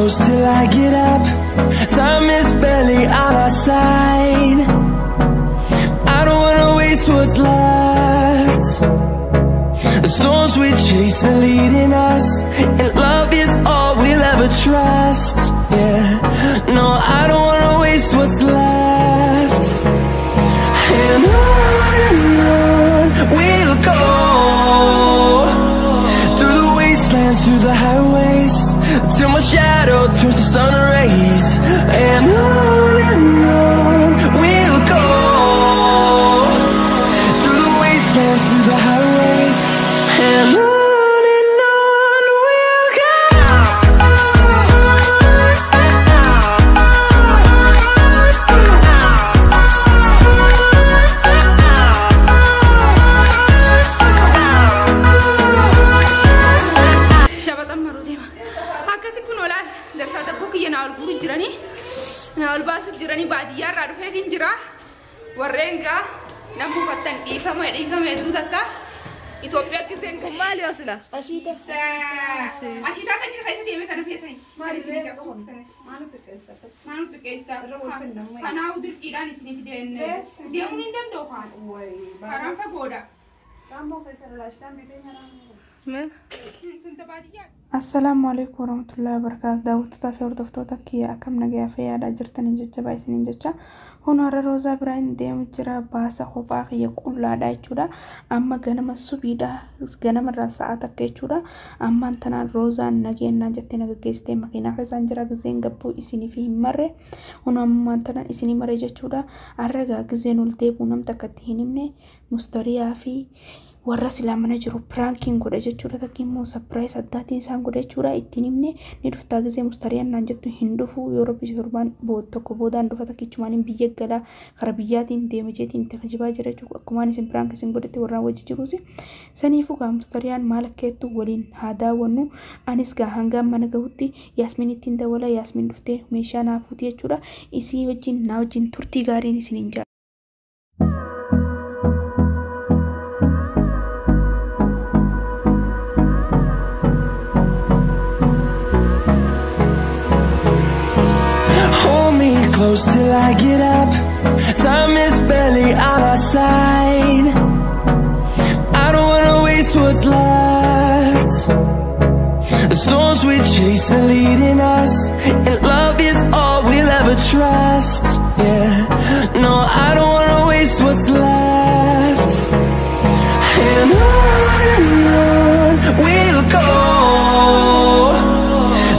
close till I get up. Time is barely on our side. I don't wanna waste what's left. The storms we chase are leading us, and love is all we'll ever trust. Yeah, no, I don't wanna waste what's left. And on we'll go, through the wastelands, through the highways, till my shadow turns to sun rays. And on we'll go, through the wastelands, through the highways, and on we'll go. Shabatan marudima. Akkasi kun olaal darsaa dabboo kiyya na ol buru jirani. Na ol baasu jirani baadiyyaa irraa dhufeetiin jira. Warreen gaa namni uffattan dhiifama hedduu takka. Itoophiyaa giseen kan maali asila? Ashita. Ashita kan jira keessa deemee kana feesanii. Maali reefu? Maalutu keessa? Maalutu keessa? Kanaafuu dirqiidhaan isiniif deemuu ni danda'u kaan. Karaan fagoodha. Kaammoo keessa lalaashitaan bitee nyaanaa. Assalamu alaikum warahmatullahi wabarakatuh. Daawwattoota fi hordoftoota kiyya akkam nagaa fi yaada jirtaniin jajjabaa isiniin jecha honoora Roozaa biraan deemu jira baasa kophaa kiyya qullaadha jechuudha. Amma ganama subiidha, ganama irraa sa'a takka jechuudha. Ammaan tanaan Roozaan nageenyaa jettee nagaggeessitee makiinaa keessaan jira gizeen gabbuu isiniif hin marre. Ammaan tanaan isinii marre jechuudha. Arragaa gizeen ol deebuu namni akkatti hin himne mustariyaa fi warra silaamana jiru pranking godha jechuudha. Takkiimmoo surprise addaatiin isaan godha jechuudha. Ittiin himne ni dhuftaa gisee mustariyaan naan jettu hin dhufu yeroo biyya torbaan tokko boodaan dhufa takkichumaan biyya galaa kara biyyaatiin deema jeetiin itti fajjibaa jira jechuudha. Akkumaan isin prank isin godhatti warraan wajji jiruusi. Saniifuu gaa mustariyaan maal akkeettu waliin haa daawwannu. Anis gaa hangaan mana gahutti Yaasmin ittiin dawala Yaasmin dhuftee meeshaa naafuuti jechuudha. Isii wajjin naa wajjin turtii gaariin isiniin jaa. Close till I get up. Time is barely on our side. I don't wanna waste what's left. The storms we chase are leading us, and love is all we'll ever trust. Yeah, no, I don't wanna waste what's left. And on we'll go,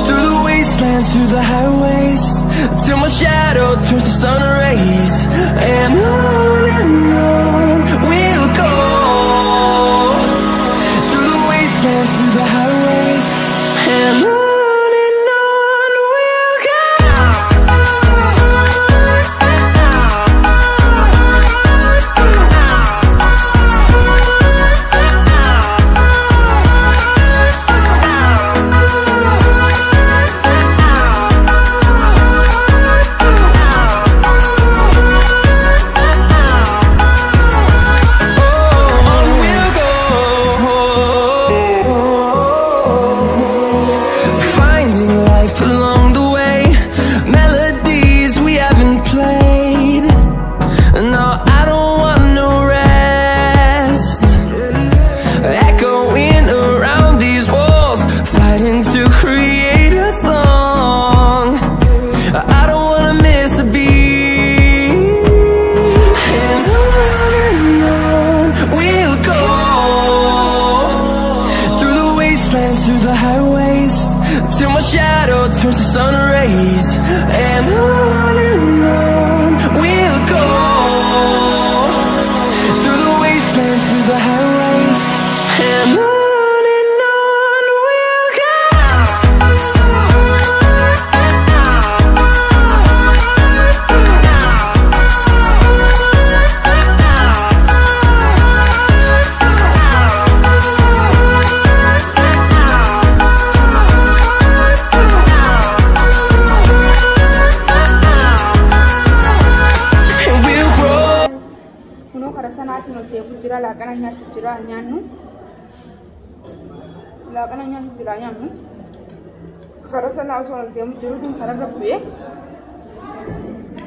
through the wastelands, through the highways, till my shadow turns to sun rays. And on we'll go, through the wastelands, through the highways, and on we'll go. Through the highways, till my shadow turns to sun rays. And on we'll go, through the wastelands, through the highways, and on we'll go. Jira laaqana nyaatu jira nyaannu laaqana nyaatu jira nyaannu خلاص أنا أصلا اليوم جرودين خلاص ربيه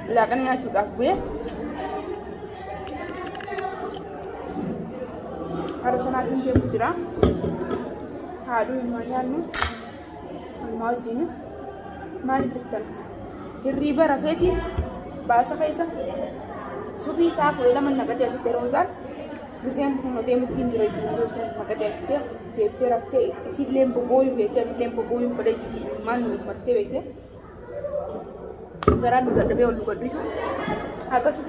لكن أنا أشوف ربيه خلاص أنا أتين جيب جرا هادو يمانيانو الماجيني ما نجتن الريبة رفيتي باسا كيسا سبي ساق ولا من نقدر تروزان زين هو ديم تنجر يسنجر سن نقدر تبتي رفتي يصير لين بقوي فيتي لين بقوي فريجي ما نو مرتي فيتي غران نقدر بيقول نقدر شو هذا سيد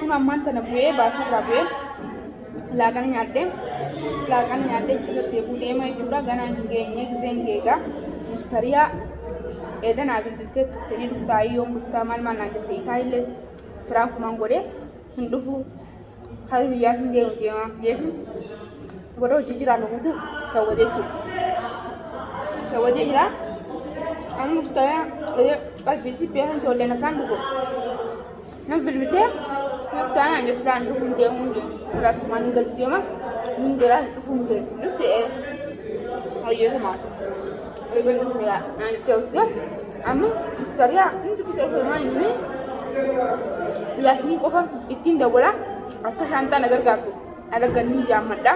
هم أمان تنبيه باسا ربيه lagan nyade chilo tebu dema chura gana ngenye zenga mustaria eden agin bilte teni dufta yo dufta mal man nande isaile prank mangore ndufu khali ya hinge undema yesu bodo jijira no gutu shawade jira am mustaya ede kalbisi pehan solena kan dugo nam bilbite نفتح عند فلان دفن ده مونجي راس ما نقول ديما نقول دفن ده نفت إيه هاي زمان يقول نقول عند توسط أما مستريع نشوف كده ما ينمي ياسمين كفر إتين دولا أكثر شانتا نقدر قارتو على قني جامد ده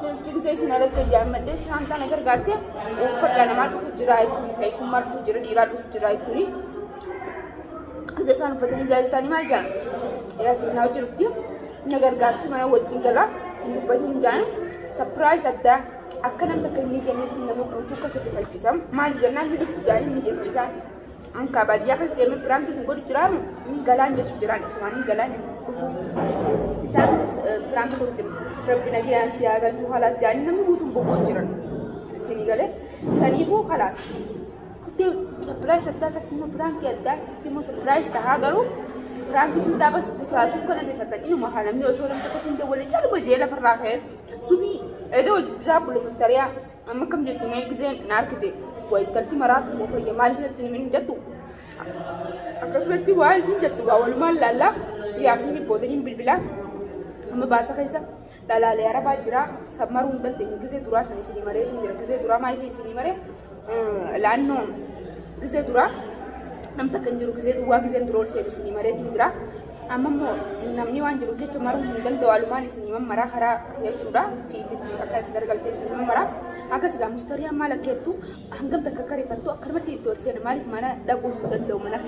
نشوف كده إيش نقدر جامد ده شانتا نقدر قارتو وفر لنا ما تفوت جراي هاي سمار تفوت جرا ديرا تفوت جراي توري إذا سان فتني جاي تاني ما جان يا سيدنا وجرفتي نقدر قارتو ما نوجين كلا نبغي نجان سبرايز أدا أكنم تكني جنة إنه مبروك كسر فلسفة ما الجنة اللي بتجاري نيجي فلسفة أنك بعديا كس دائما برانك سنقول جرام نقلان جت جرام سمعني نقلان إنسان برانك كل جرام ربنا جي أنسي أقل جو خلاص جاني نمي قطم بقول جرام سني قاله سنيفو خلاص كتير سبرايز أدا كتير برانك أدا كتير سبرايز تهاجرو برانك سيدا بس تفاتو كنا نفتح إنه ما حنا من أسوأ لما تكون دولة شالو بجيلا فراخه سبي إدول بجاب ولا مستريع أما كم جت ما يكزين ناركدي ويترتي مرات مفرية مالي نتني من جتو أكسبتي وايزين جتو أول ما لا يافيني بودرين بالبلا أما باسا كيسا لا ليرا باجرا سمارون دل تيجي كذا درا سني سني مرة تيجي كذا درا ما يفي سني مرة لأنه كذا درا نم تكنجرو كذا دوا كذا درول سيرو سني مرة تيجي أما مو نمني وانجرو في تمارون دل دوالو ما نسني مرة خرا يجورا في أكاس كرجال تسني مرة أكاس كام مستريا مالك يبتو هنقم تككري فتو أكرمتي تورسين مالك منا دابو دلو منا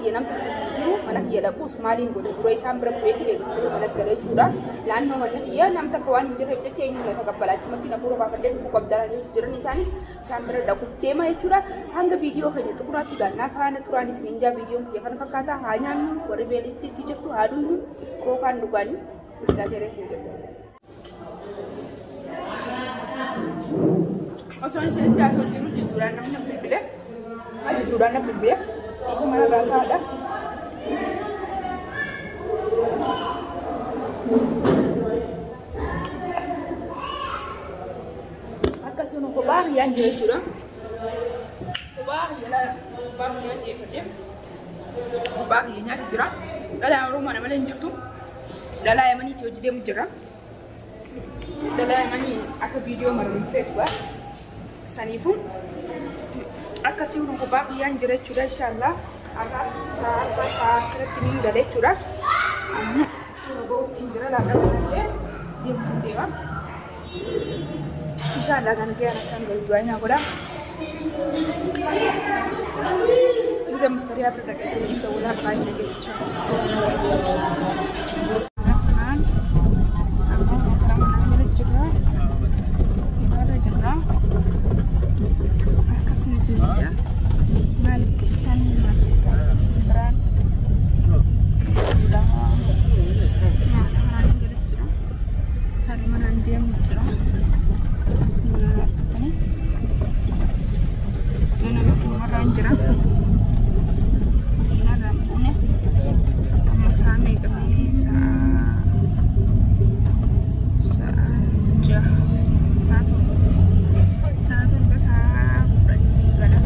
هي نم تكنجرو منا هي دابو سمالين بودو بروي سامبر بروي كده كسبوا منا كله جورا لأنه منا هي نم تكوان إنجر هجة تيجي منا تكبلات متى نفورو بافدل فوق بدرا جرني سانس سامبر دابو تيما يجورا هنگ فيديو خيني تكورا تيجانا فانا تكوراني سنينجا فيديو كيفان فكاتا هانيا وربيلي تيجي tu haru ni krokan dugani isla kere tinje oso ni sen jaso jiru jiduran namna bibile ha jiduran na bibile iku mana raka ada akasuno ko baax yan jere jura ko baax yana baax yan jefete ko baax yan jira dala rumah nama lain jatuh, dala yang mana itu jadi mujara, dala yang mana aku video merumpet gua, sanifu, aku sih urung kubah yang jerat curah insyaallah, atas saat kerja ini udah deh curah, urung bau tinjera lah kan dia, dia pun dia, insyaallah kan dia akan berduanya aku dah. إذا مستريح بدك أسوي أنت ولا بعين لقيت شو. كمان أنا نعمل الجبرة هذا جبرة أقسم الدنيا مالك تاني مالك سندران لا ما أنا عندي الجبرة هذا ما عندي الجبرة أنا مرة عندي sampai kami satu ke satu berarti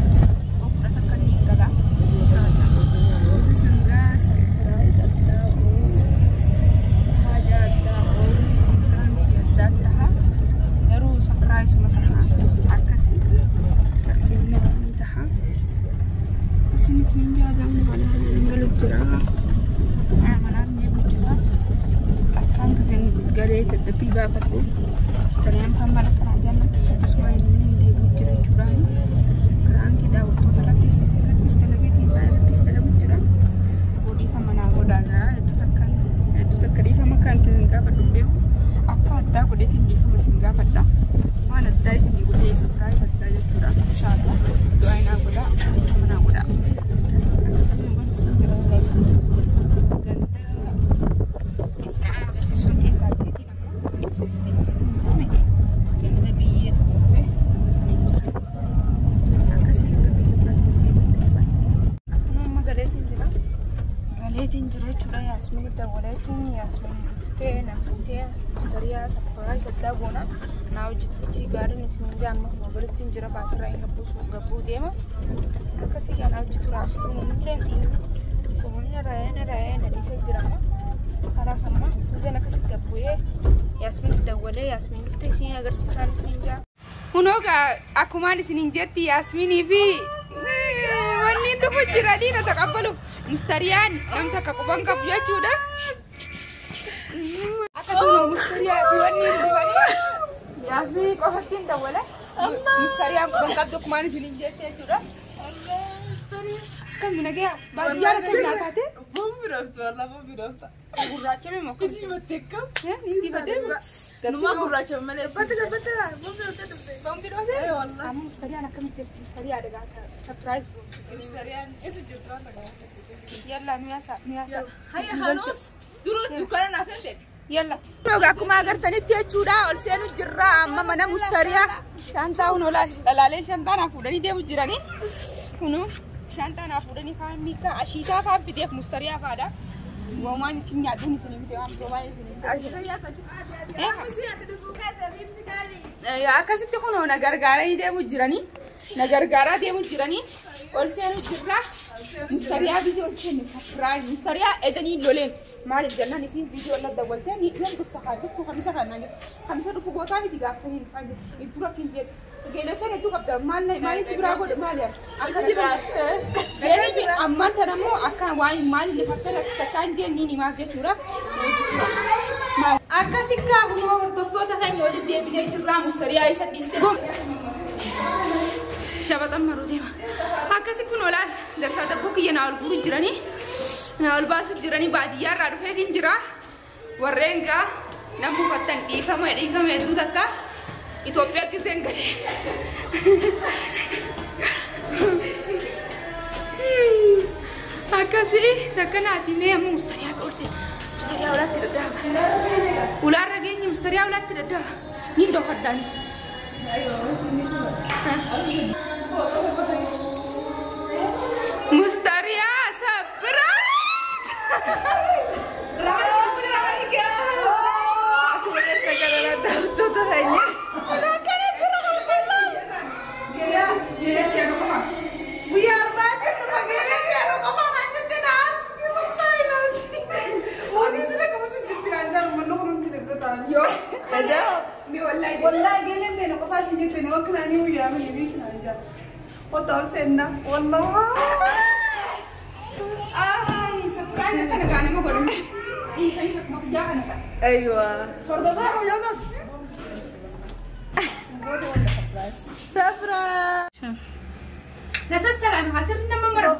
jira. Amalaan deemu jira. Akkaan giseen garee dadhabbii baafadhe. Mustariyaan faamala kanaa jaallatti akkasuma inni deemu jira jechuudha. Karaan kidaa wantoota irrattis dalagee keessaa irrattis dalagu jira. Odeeffama naa godhaadha. Hedduu takka dhiifama kan isin gaafadhu beeku. Akka addaa godheetiin dhiifama isin gaafadha. Waan addaa isin godhee safraa addaa jechuudha. Inshaallah du'aa naa godhaa. Dhiifama naa godhaa. Akkasuma wantoota jira. Ganda isa agarsiisuun keessaa beetii nama. Isin dhiifatiin jirame. Ganda biyyee tokko akkasuma jira. Akkasii akka biyya biraatiin deemaa. Akkuma amma galeetiin jira. Galeetiin jira jechuudha. Yaasmiin dawwaleetiin Yaasmiin dhuftee namtee mustariyaa saffaa saddaa goona. Naa hojjetutti gaariin isin jaamma mobailitiin jira baasirraa hin gabbuu deema. Akkasii kana hojjetu raafuu kunuunni raayee na dhiisee jira. Kanaas amma hojii akkasii gabbu'ee Yaasmiin dawwalee Yaasmiin dhuftee isin agarsiisaan isin jaa. Hunoogaa akkumaan isin jetti Yaasmiinii fi wanni dhufu jiranii na taqabbalu. Mustariyaan namta akka quban qabu jechuudha. Akkasuma mustariyaa fi wanni dhufanii Yaasmiin qofatti hin dawwala. Mustariyaan quban qabdu akkumaan isin jetti jechuudha. Kan minagaya baadiyyaa rakkan naataate. Bombi raftu walaa bombi rafta. Gurraacha mee mokka. Iji bateekam. Iji bateekam. Numa gurraacha malee. Bombi rafta dubbe. Bombi rafta. Amma mustariyaan akkamitti jirti mustariyaa dhagaa surprise bombi. Mustariyaan eessa jirtu waan dhagaa. Yalla nu yaasa. Hayya Hanos duruu dukkaana naasenteeti. Yalla. Roga akkuma agartanitti jechuudha ol seenu jirra amma mana mustariyaa shantaa hun olaalaalee shantaa naa fuudhanii deemu jiranii. Kunu shantaa naa fuudhanii kaan miika ashiitaa kaan fideef mustariyaa faadha. Waan ittiin nyaadhuun isin fide waan biroo baay'ee isin fide. Akkasitti kun na gargaaranii deemu jiranii. Na gargaaraa deemu jiranii. Ol seenu jirra. Mustariyaa gisee ol seenne surprise. Mustariyaa edanii loleen. Maaliif jennaan isin viidiyoo irra dawwaltee ni yoon dhuftu kamisa kanaan jedhu. Kamisa dhufu gootaa miti gaafsanii dhufaa jiru. Iftuu rakkin jedhu. Geelottoon hedduu qabda. Maaliif si biraa godhu maali yaa? Akkasii ammaan tan ammoo akka waan maaliif lifattee rakkisattaan jenniin himaaf jechuudha. Akkasii kunoo hordoftoota keenya waliin deebinee jirra. Mustariyaa isa dhiiste. Shabaxan maruu deema. Akkasii kun olaal darsaa dabboo kiyya naa ol guuru jiranii. Naa ol baasu jiranii baadiyyaa irraa dhufeetiin jira. Warreen gaa nama uffattan dhiifama hedduu takka Itoophiyaa giseen galee. Akkasii takka naati mee amma mustariyaa dhoolse. Mustariyaa ulaatti daddaaba. Ulaarra geenye mustariyaa ulaatti daddaaba. Ni dhoofaddaani. Mustariyaa surprise! We are back in the beginning. What is it? Come to Chitranja, Monogram to the Breton. Yo, والله قلت لنا قفاز جدا وكنا نيوي يا من ليش نرجع وتوصلنا والله سبحان الله كان قاعد ما بقول إيه سيف ما بيجا أنا أيوة فردها ويانا سفرة ناس السلام حاسرنا ما مرة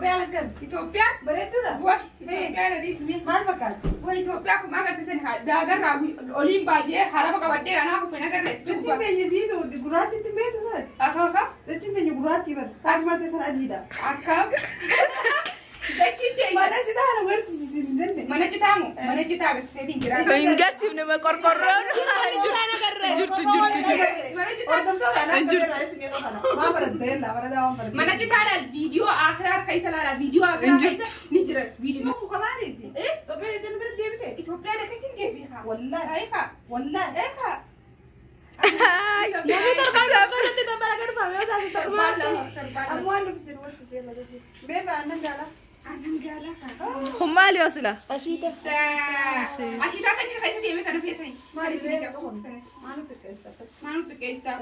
إثيوبيا بريتورا واه إثيوبيا ندي اسمه ما المكان واه إثيوبيا كم أقدر تسنها داعر رابي أولين باجي حرام كبدي أنا أخو فينا كرت تجين تيجي زيدو دقراتي تبيتو ساد أكا تجين تيجي قراتي بر تاج ما تسن أجيدا أكا دكتور ما نجد أنا ورثي زين ما نجتامو ما نجتامو سيدين جرا Ingarsi nama korkoron. ما نجتال الفيديو آخر كيس لا الفيديو آخر كيس نجرا فيديو إيه إثيوبيا ده كتير جيبها والله هيكا والله هيكا Tapi terkadang tidak pada kan paham ya satu termati. أموال في الورثة زين لا بيبي أنا جالا Humali osila. أشيدا أشيدا كان يخيس دي مكانه في تاني ما أدري ما نتكلم ما نتكيستا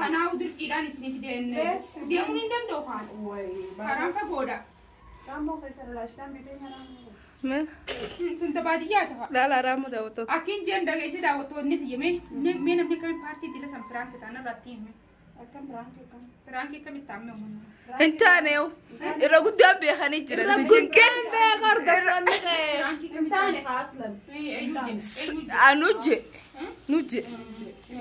أنا أودر كيلان اسمي في دين دي أمين دم دوخان كارم كبودا رامو خسر الاشتام بيتين رامو ما كنت بادياتها لا لا رامو داوتو أكين جن دقيقة سيدا وتوني في يمين مين أمي كم بارتي دي لسه فرانك تانا راتين كم رانك كم فرانك كم يتعمل منه انت نيو الرجل ده بيخاني جرا الرجل كان بيغرد فرانك كم تاني اصلا نوجي نوجي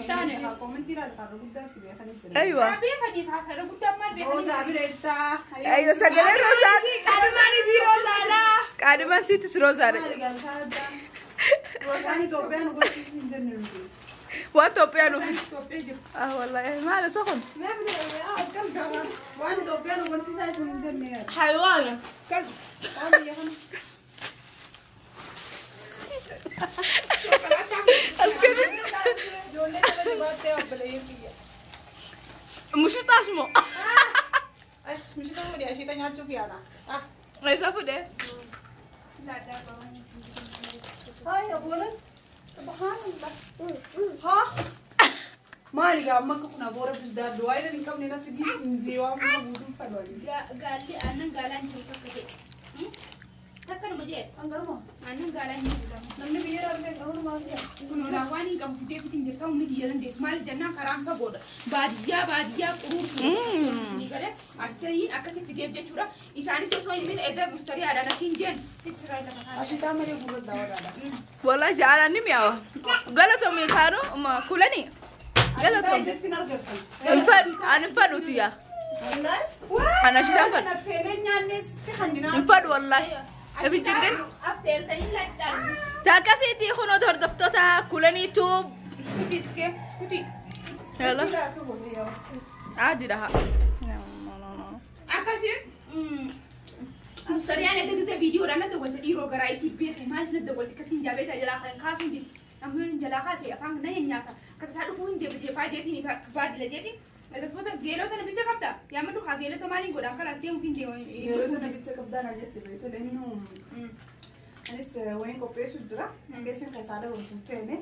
تاني كومنتي لا الرجل ده سبي خلينا ايوه أبي خدي خاطر قدام ما بيخدي روزا بريتا ايوه سجل روزا كادماني سي روزانا كادما سيت روزا روزاني توبين وقلت سنجن واتو بيانو والله ما له سخن ما بدي كم كمان وانا توبين وقلت سنجن حيوانة وانا يا خن جولة كده جبت أبليه فيها مش تاسمو مش تقول يا شيء تاني أشوف يا أنا ما يسافر ده هاي أقولك سبحان الله ها ما لقى أمك كنا بورا بجدار دواي لأن كم لنا في دي سنجي وامنا بودم فلوري قال لي أنا قال أنت وكذا تكلم مجيء أنغرما أنا قال أنت نمني بيرا بيرا كمان ما فيها كنا لواني كم كتير في تنجر كم نجي يلان ديس مال جنة كرام كبود باديا قروب نيجره أشياء أكاسي في ديب جتورا إساني تو سوين من إذا مستري على نكين جن تشرا إلى مكان أشياء تامري بورا دوا دوا والله جعلني مياو غلطوا مي كارو ما كلني غلطوا جتي نرجسن أنا فروتيا والله أنا شلون أنا فعليا الناس تخنينا نفر والله أبي جدا أفتل تاني لا تجان تاكسيتي خنو دور دفتوتا كلني توب سكوتي يلا لا تقولي يا عادي لها أكاسي مستري أنا تجزء فيديو رانا دولت إيرو غرايسي بيت ما أنا دولت كتير جابت أجلا خلنا خاسين دي أمين جلا خاسي أفهم نيجي نياكا كتساعدوا فوين دي بيجي فاجأتني بعد لديتي بس بده جيلو تنا بيجي كبدا يا مدو خاجيلو تمالي قدام كلاس دي ممكن دي يروز أنا بيتك أبدا أنا جت بيت لأنه أنا وين كوبيس وجرا كيسين خسارة وشوف فيني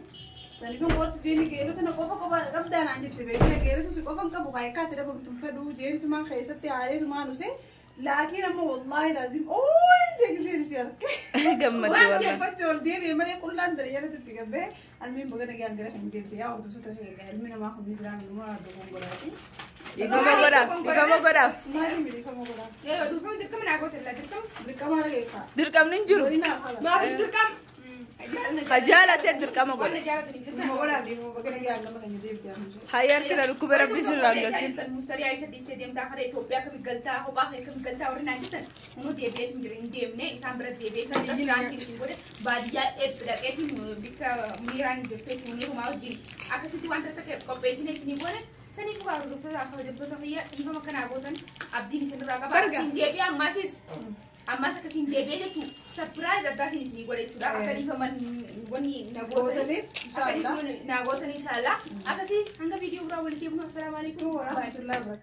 سالفين قوت جيني جيلو تنا كوفا أبدا أنا جت بيت جيلو تسي كوفا كابو كايكا ترى بمتم فدو جيني تمان خيسة تعالي تمان وسه لكن أما والله لازم أوه تجزيني سيرك جمد والله فتول دي بيمري كل أندر يلا تتجبه المهم بقولنا جان جرا هندي تيا ودوسة تسي علمنا ما خدني جرا من ما دوم براتي يفهم غراب ما لي يفهم غراب يا دوفم دكتور من أقول تلا دكتور دكما على كيفا دركم ننجرو ما فيش تركم خجالة دركم أقول وأنا جالس نجيب ما ولا دي ما بقولنا جان لما هندي تيا هيار كده ركوب ربي سرعان المستري عايزة ديستيديم تاخر إثيوبيا كمقلتها هو باخر كمقلتها ورنا جدا إنه ديبيت مجرين ديمنا إسام برد ديبيت كان يجران كيسيبورة بعديا إبدأ إتي بيك ميران ديبيت منيرو ماوجي أكاسيتي وانت تك كوبيسين إسنيبورة سني فوق دكتور آخر دكتور هي إيفا مكان أبوتن أبدي نسينا راكا بارسين ديبيا ماسيس أما سكسين ديبيا تو سبرايز أدرسين إسنيبورة ترى أكادي فمن وني نعوتني أكادي فمن نعوتني إن شاء الله أكاسي هنگا فيديو برا ولكن السلام عليكم ورحمة الله وبركاته